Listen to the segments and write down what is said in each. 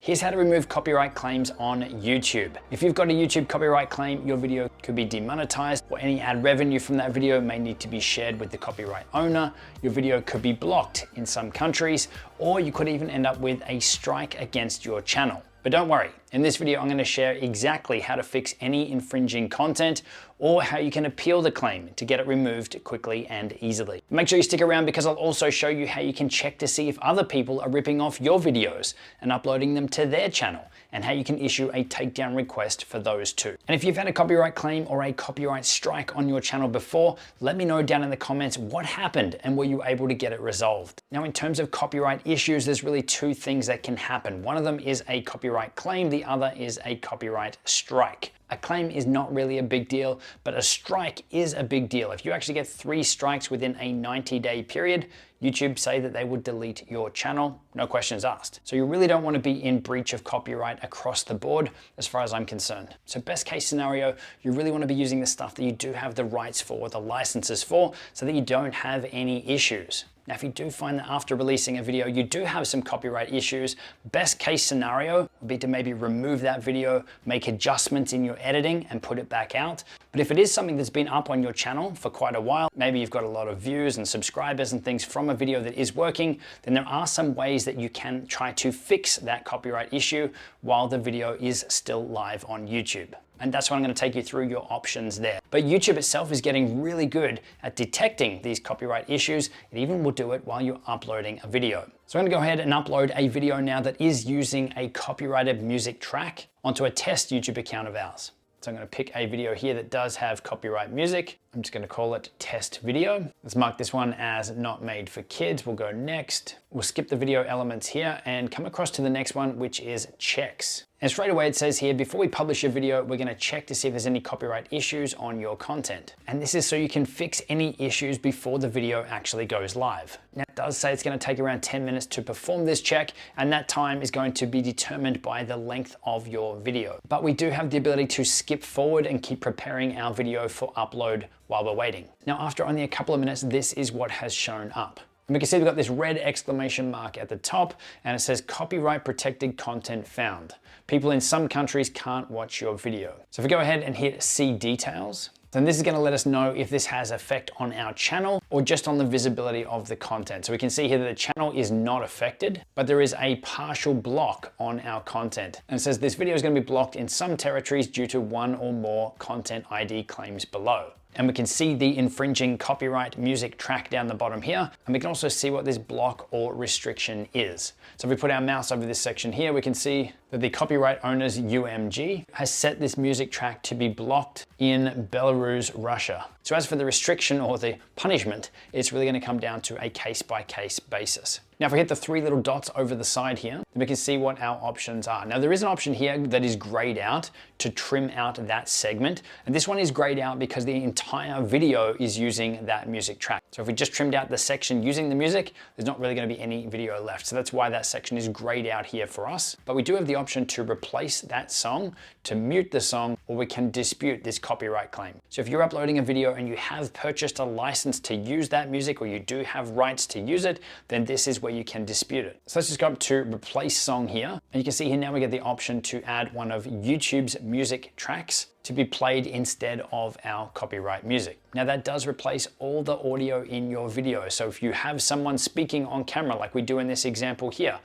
Here's how to remove copyright claims on YouTube. If you've got a YouTube copyright claim, your video could be demonetized, or any ad revenue from that video may need to be shared with the copyright owner. Your video could be blocked in some countries, or you could even end up with a strike against your channel. But don't worry, in this video I'm going to share exactly how to fix any infringing content or how you can appeal the claim to get it removed quickly and easily. Make sure you stick around because I'll also show you how you can check to see if other people are ripping off your videos and uploading them to their channel, and how you can issue a takedown request for those too. And if you've had a copyright claim or a copyright strike on your channel before, let me know down in the comments what happened and were you able to get it resolved. Now, in terms of copyright issues, there's really two things that can happen. One of them is a copyright claim, the other is a copyright strike. A claim is not really a big deal, but a strike is a big deal. If you actually get 3 strikes within a 90-day period, YouTube say that they would delete your channel, no questions asked. So you really don't want to be in breach of copyright across the board, as far as I'm concerned. So best case scenario, you really want to be using the stuff that you do have the rights for, the licenses for, so that you don't have any issues. Now, if you do find that after releasing a video, you do have some copyright issues, best case scenario would be to maybe remove that video, make adjustments in your editing and put it back out. But if it is something that's been up on your channel for quite a while, maybe you've got a lot of views and subscribers and things from a video that is working, then there are some ways that you can try to fix that copyright issue while the video is still live on YouTube. And that's what I'm going to take you through your options there. But YouTube itself is getting really good at detecting these copyright issues. It even will do it while you're uploading a video. So I'm going to go ahead and upload a video now that is using a copyrighted music track onto a test YouTube account of ours. So I'm going to pick a video here that does have copyright music. I'm just going to call it test video. Let's mark this one as not made for kids. We'll go next. We'll skip the video elements here and come across to the next one, which is checks. And straight away it says here, before we publish a video, we're going to check to see if there's any copyright issues on your content. And this is so you can fix any issues before the video actually goes live. Now it does say it's going to take around 10 minutes to perform this check, and that time is going to be determined by the length of your video. But we do have the ability to skip forward and keep preparing our video for upload while we're waiting. Now, after only a couple of minutes, this is what has shown up. And we can see we've got this red exclamation mark at the top, and it says copyright protected content found. People in some countries can't watch your video. So if we go ahead and hit see details, then this is going to let us know if this has effect on our channel or just on the visibility of the content. So we can see here that the channel is not affected, but there is a partial block on our content. And it says this video is going to be blocked in some territories due to 1 or more content ID claims below. And we can see the infringing copyright music track down the bottom here. And we can also see what this block or restriction is. So if we put our mouse over this section here, we can see that the copyright owner's UMG has set this music track to be blocked in Belarus, Russia. So as for the restriction or the punishment, it's really going to come down to a case-by-case basis. Now, if we hit the 3 little dots over the side here, then we can see what our options are. Now, there is an option here that is grayed out to trim out that segment. And this one is grayed out because the entire video is using that music track. So if we just trimmed out the section using the music, there's not really going to be any video left. So that's why that section is grayed out here for us. But we do have the option to replace that song, to mute the song, or we can dispute this copyright claim. So if you're uploading a video and you have purchased a license to use that music, or you do have rights to use it, then this is where you can dispute it. So let's just go up to replace song here. And you can see here now we get the option to add one of YouTube's music tracks to be played instead of our copyright music. Now that does replace all the audio in your video. So if you have someone speaking on camera like we do in this example here,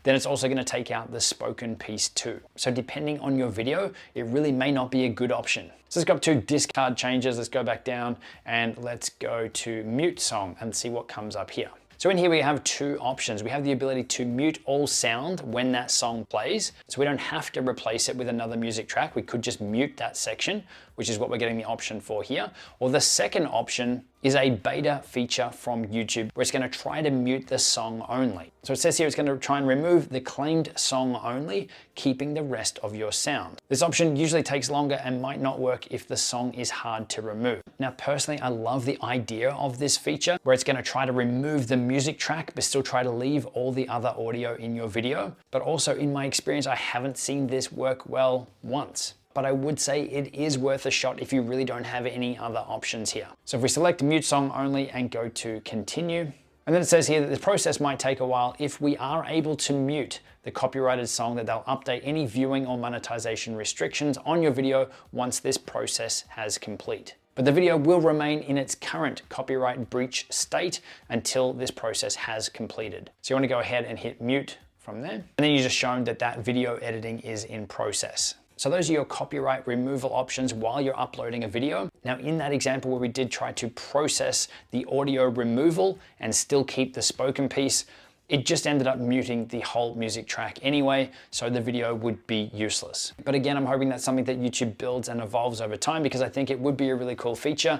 then it's also going to take out the spoken piece too. So depending on your video, it really may not be a good option. So let's go up to discard changes. Let's go back down and let's go to mute song and see what comes up here. So in here we have 2 options. We have the ability to mute all sound when that song plays. So we don't have to replace it with another music track. We could just mute that section, which is what we're getting the option for here. Or the second option is a beta feature from YouTube where it's going to try to mute the song only. So it says here it's going to try and remove the claimed song only, keeping the rest of your sound. This option usually takes longer and might not work if the song is hard to remove. Now personally, I love the idea of this feature where it's going to try to remove the music track but still try to leave all the other audio in your video. But also in my experience, I haven't seen this work well once. But I would say it is worth a shot if you really don't have any other options here. So if we select mute song only and go to continue, And then it says here that this process might take a while. If we are able to mute the copyrighted song, that they'll update any viewing or monetization restrictions on your video once this process has complete. But the video will remain in its current copyright breach state until this process has completed. So you want to go ahead and hit mute from there. And then you're just shown that that video editing is in process. So those are your copyright removal options while you're uploading a video. Now in that example where we did try to process the audio removal and still keep the spoken piece, it just ended up muting the whole music track anyway, so the video would be useless. But again, I'm hoping that's something that YouTube builds and evolves over time, because I think it would be a really cool feature,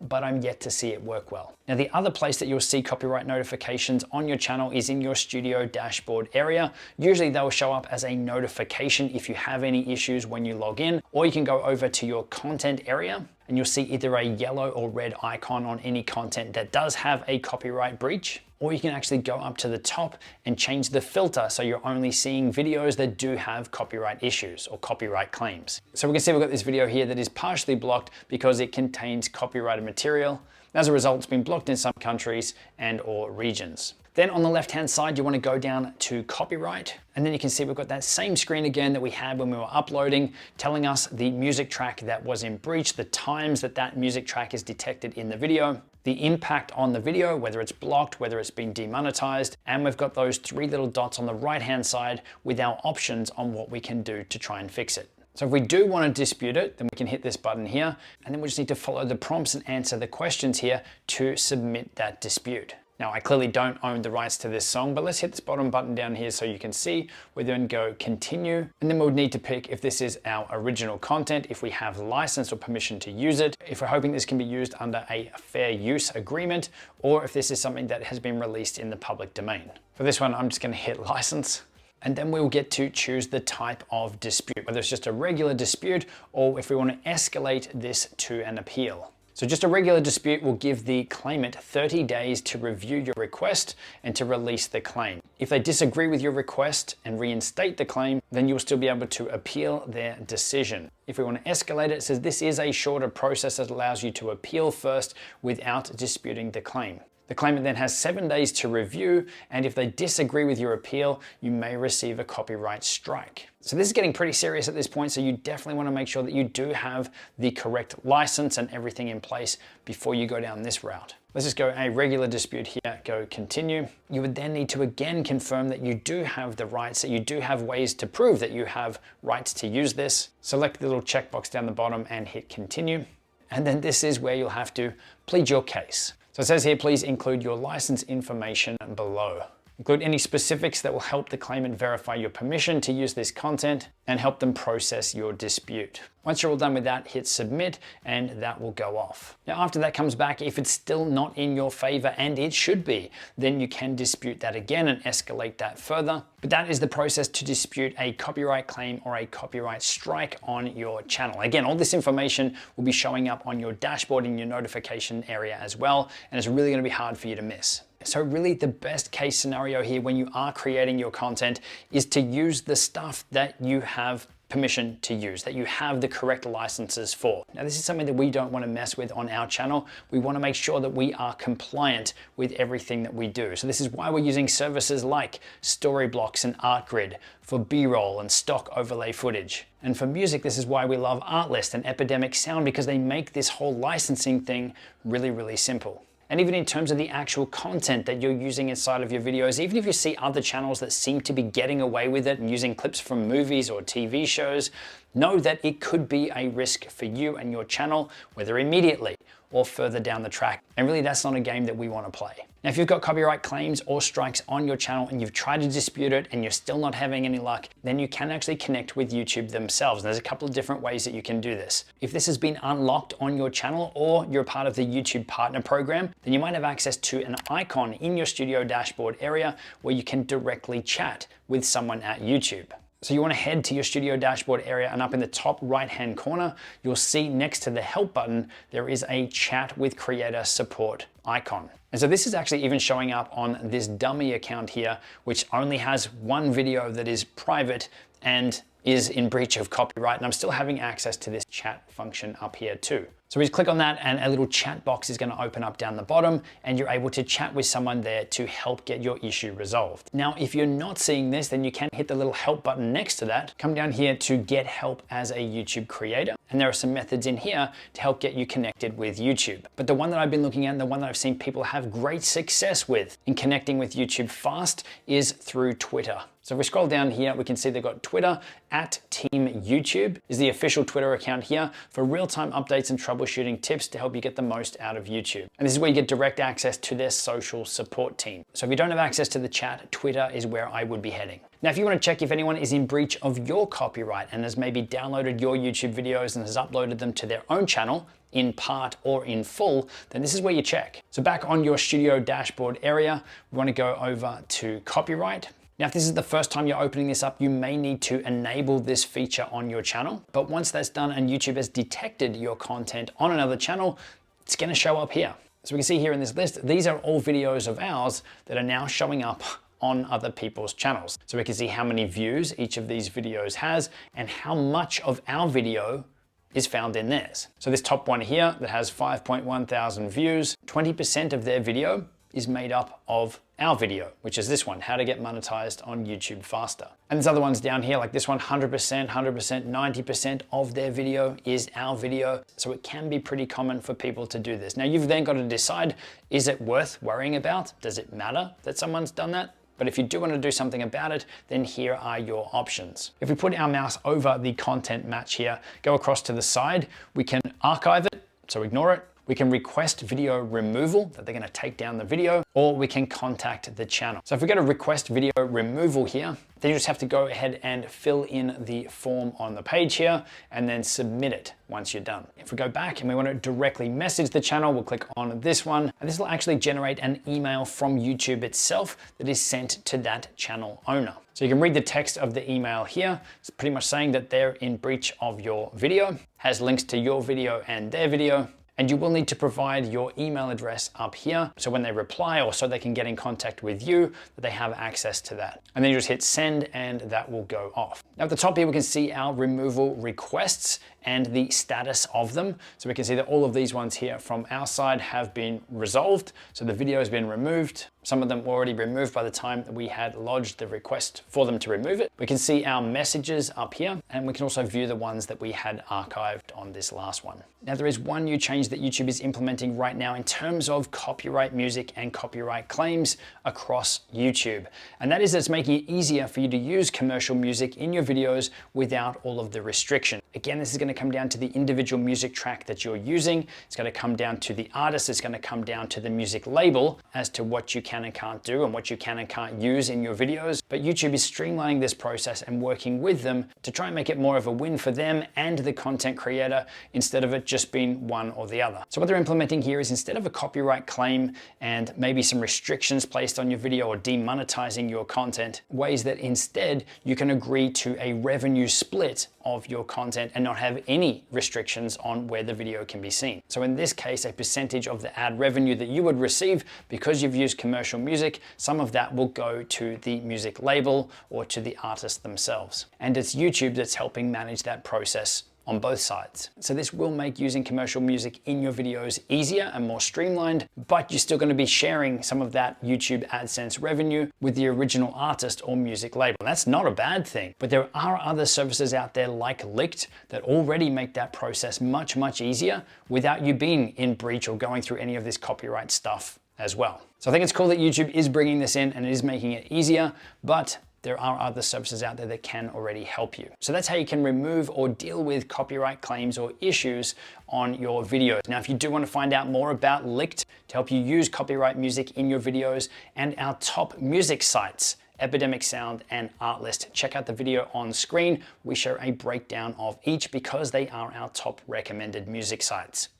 but I'm yet to see it work well. Now, the other place that you'll see copyright notifications on your channel is in your studio dashboard area. Usually they'll show up as a notification if you have any issues when you log in, or you can go over to your content area and you'll see either a yellow or red icon on any content that does have a copyright breach, or you can actually go up to the top and change the filter so you're only seeing videos that do have copyright issues or copyright claims. So we can see we've got this video here that is partially blocked because it contains copyrighted material. As a result, it's been blocked in some countries and or regions. Then on the left-hand side, you want to go down to copyright, and then you can see we've got that same screen again that we had when we were uploading, telling us the music track that was in breach, the times that that music track is detected in the video, the impact on the video, whether it's blocked, whether it's been demonetized, and we've got those three little dots on the right-hand side with our options on what we can do to try and fix it. So if we do want to dispute it, then we can hit this button here, and then we just need to follow the prompts and answer the questions here to submit that dispute. Now, I clearly don't own the rights to this song, but let's hit this bottom button down here so you can see. We then go continue, and then we'll need to pick if this is our original content, if we have license or permission to use it, if we're hoping this can be used under a fair use agreement, or if this is something that has been released in the public domain. For this one, I'm just going to hit license. And then we'll get to choose the type of dispute, whether it's just a regular dispute or if we want to escalate this to an appeal. So just a regular dispute will give the claimant 30 days to review your request and to release the claim. If they disagree with your request and reinstate the claim, then you'll still be able to appeal their decision. If we want to escalate it, it says this is a shorter process that allows you to appeal first without disputing the claim. The claimant then has 7 days to review, and if they disagree with your appeal, you may receive a copyright strike. So this is getting pretty serious at this point, so you definitely want to make sure that you do have the correct license and everything in place before you go down this route. Let's just go a regular dispute here, go continue. You would then need to again confirm that you do have the rights, that you do have ways to prove that you have rights to use this. Select the little checkbox down the bottom and hit continue. And then this is where you'll have to plead your case. So it says here, please include your license information below. Include any specifics that will help the claimant verify your permission to use this content and help them process your dispute. Once you're all done with that, hit submit and that will go off. Now after that comes back, if it's still not in your favor, and it should be, then you can dispute that again and escalate that further. But that is the process to dispute a copyright claim or a copyright strike on your channel. Again, all this information will be showing up on your dashboard in your notification area as well, and it's really going to be hard for you to miss. So really the best case scenario here when you are creating your content is to use the stuff that you have permission to use, that you have the correct licenses for. Now this is something that we don't want to mess with on our channel. We want to make sure that we are compliant with everything that we do. So this is why we're using services like Storyblocks and ArtGrid for B-roll and stock overlay footage. And for music, this is why we love Artlist and Epidemic Sound, because they make this whole licensing thing really, really simple. And even in terms of the actual content that you're using inside of your videos, even if you see other channels that seem to be getting away with it and using clips from movies or TV shows, know that it could be a risk for you and your channel, whether immediately or further down the track. And really that's not a game that we want to play. Now, if you've got copyright claims or strikes on your channel and you've tried to dispute it and you're still not having any luck, then you can actually connect with YouTube themselves. And there's a couple of different ways that you can do this. If this has been unlocked on your channel or you're part of the YouTube Partner Program, then you might have access to an icon in your studio dashboard area where you can directly chat with someone at YouTube. So you want to head to your studio dashboard area, and up in the top right-hand corner, you'll see next to the help button, there is a chat with creator support icon. And so this is actually even showing up on this dummy account here, which only has one video that is private and is in breach of copyright. And I'm still having access to this chat function up here too. So we just click on that and a little chat box is going to open up down the bottom and you're able to chat with someone there to help get your issue resolved. Now, if you're not seeing this, then you can hit the little help button next to that. Come down here to get help as a YouTube creator. And there are some methods in here to help get you connected with YouTube. But the one that I've been looking at and the one that I've seen people have great success with in connecting with YouTube fast is through Twitter. So if we scroll down here, we can see they've got Twitter @TeamYouTube is the official Twitter account here for real-time updates and troubleshooting tips to help you get the most out of YouTube. And this is where you get direct access to their social support team. So if you don't have access to the chat, Twitter is where I would be heading. Now, if you want to check if anyone is in breach of your copyright and has maybe downloaded your YouTube videos and has uploaded them to their own channel, in part or in full, then this is where you check. So back on your studio dashboard area, we want to go over to copyright. Now, if this is the first time you're opening this up, you may need to enable this feature on your channel. But once that's done and YouTube has detected your content on another channel, it's going to show up here. So we can see here in this list, these are all videos of ours that are now showing up on other people's channels. So we can see how many views each of these videos has and how much of our video is found in theirs. So this top one here that has 5.1 thousand views, 20% of their video is made up of our video, which is this one, how to get monetized on YouTube faster. And there's other ones down here, like this one, 100%, 90% of their video is our video. So it can be pretty common for people to do this. Now you've then got to decide, is it worth worrying about? Does it matter that someone's done that? But if you do want to do something about it, then here are your options. If we put our mouse over the content match here, go across to the side, we can archive it, so ignore it. We can request video removal, that they're going to take down the video, or we can contact the channel. So if we go to request video removal here, then you just have to go ahead and fill in the form on the page here and then submit it once you're done. If we go back and we want to directly message the channel, we'll click on this one, and this will actually generate an email from YouTube itself that is sent to that channel owner. So you can read the text of the email here. It's pretty much saying that they're in breach of your video, has links to your video and their video, and you will need to provide your email address up here. So when they reply or so they can get in contact with you, that they have access to that. And then you just hit send and that will go off. Now at the top here, we can see our removal requests and the status of them. So we can see that all of these ones here from our side have been resolved. So the video has been removed. Some of them were already removed by the time that we had lodged the request for them to remove it. We can see our messages up here, and we can also view the ones that we had archived on this last one. Now there is one new change that YouTube is implementing right now in terms of copyright music and copyright claims across YouTube. And that is it's making it easier for you to use commercial music in your videos without all of the restriction. Again, this is going to come down to the individual music track that you're using. It's going to come down to the artist. It's going to come down to the music label as to what you can and can't do and what you can and can't use in your videos. But YouTube is streamlining this process and working with them to try and make it more of a win for them and the content creator instead of it just being one or the other. So what they're implementing here is instead of a copyright claim and maybe some restrictions placed on your video or demonetizing your content, ways that instead you can agree to a revenue split of your content and not have any restrictions on where the video can be seen. So in this case, a percentage of the ad revenue that you would receive because you've used commercial music, some of that will go to the music label or to the artist themselves. And it's YouTube that's helping manage that process on both sides. So this will make using commercial music in your videos easier and more streamlined, but you're still going to be sharing some of that YouTube AdSense revenue with the original artist or music label. That's not a bad thing, but there are other services out there like Licked that already make that process much, much easier without you being in breach or going through any of this copyright stuff as well. So I think it's cool that YouTube is bringing this in and it is making it easier, but there are other services out there that can already help you. So that's how you can remove or deal with copyright claims or issues on your videos. Now, if you do want to find out more about Licked to help you use copyright music in your videos and our top music sites, Epidemic Sound and Artlist, check out the video on screen. We show a breakdown of each because they are our top recommended music sites.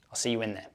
I'll see you in there.